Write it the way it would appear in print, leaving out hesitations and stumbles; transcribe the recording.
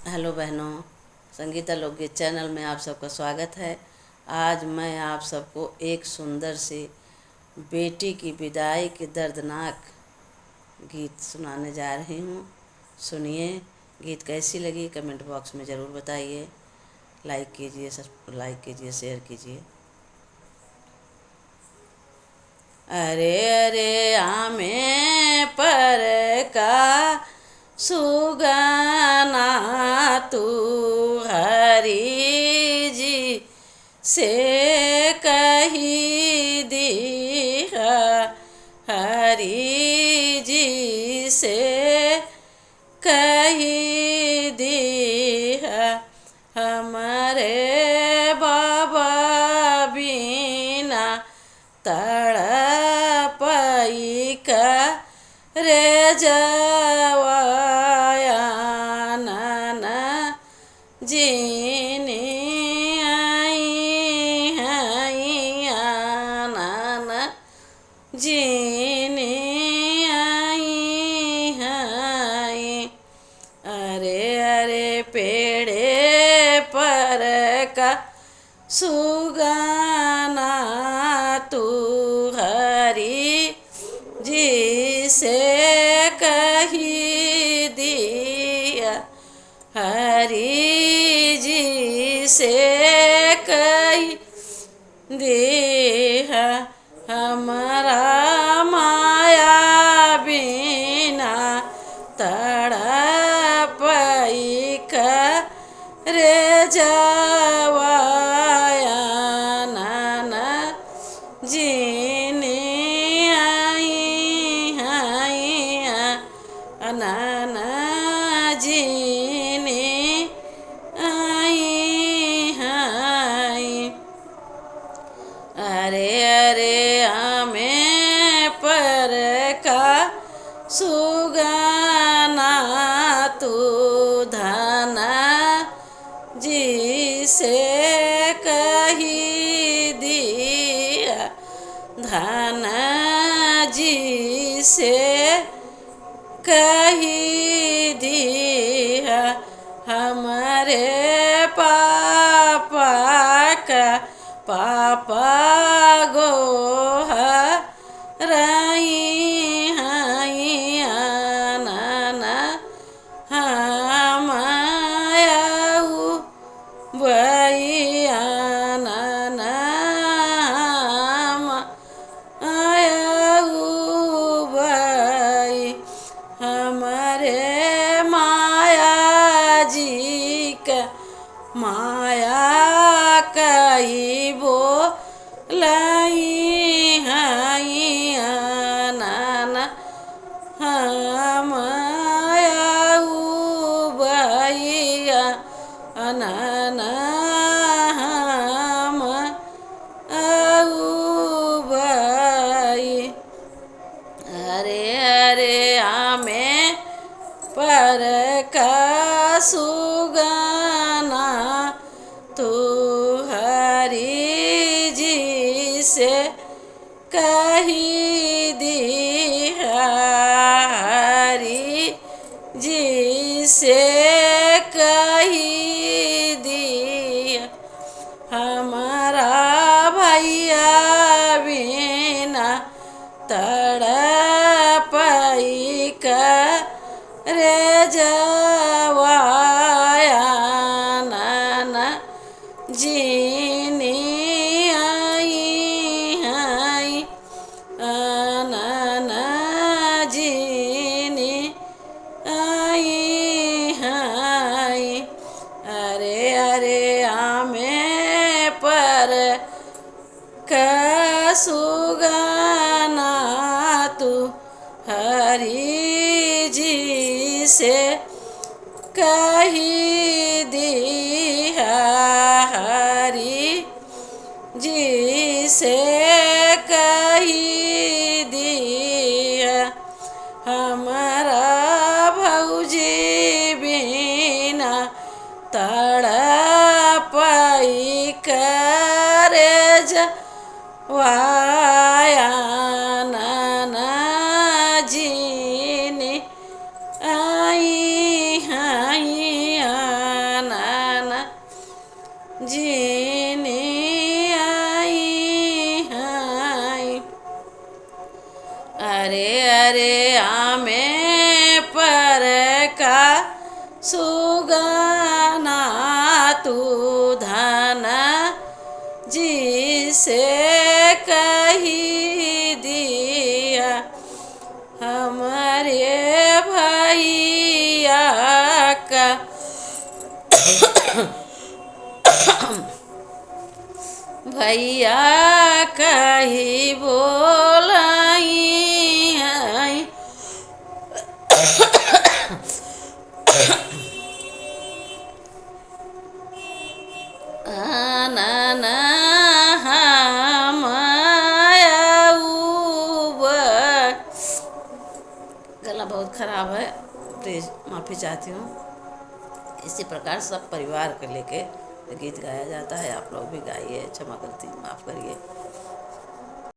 Hello बहनों, संगीता लोकगीत channel में आप सबका स्वागत है। आज मैं आप सबको एक सुंदर सी बेटी की विदाई की दर्दनाक गीत सुनाने जा रही हूँ। सुनिए, गीत कैसी लगी कमेंट बॉक्स में ज़रूर बताइए। लाइक कीजिए, शेयर कीजिए। अरे अरे आमे पर का सुगना तू हरि जी से कही दी, हरि जी से कही दी। हमारे बाबा बिना तड़पई का रे जवाया नाना जीनी आई नाना जीनी आई। अरे अरे पेड़े पर का सुगाना तू हरि जी से कही दिया, हरि जी से कही दिया। हमारा माया बिना तड़पई का रे जवाया नाना जीनी आई नाना जीनी आई। अरे अरे आमे पर का सुगाना तू धना जी से कही दिया, धना जी से कही दिया। हमारे पापा का पापा गो रही नाना हम आऊ भैया नाना हम आऊ भाई। हमारे माया जी का माया कई बो लाई नाना हम आऊ भैया नाना हम आऊ भाई। अरे अरे आमे पर का सुगाना तू हरि जी से कही दी, हरि जी से कही दी। हमारा भैया बिना तड़पई का रे जवाया नाना जीनी आई नाना जीनी आई। अरे अरे आमे पर का सुगाना तू हरि जी से कही दी, हरि जी से कही दिया। हमारा भौजी बिना तड़पई करे जवाया नाना जीनी आई सुगाना तू धन जिसे कही दिया हमारे भैया का भैया कही बोलाई है आना गला बहुत खराब है, प्लीज़ माफ़ी चाहती हूँ। इसी प्रकार सब परिवार को लेके गीत गाया जाता है, आप लोग भी गाइए, क्षमा करती माफ़ करिए।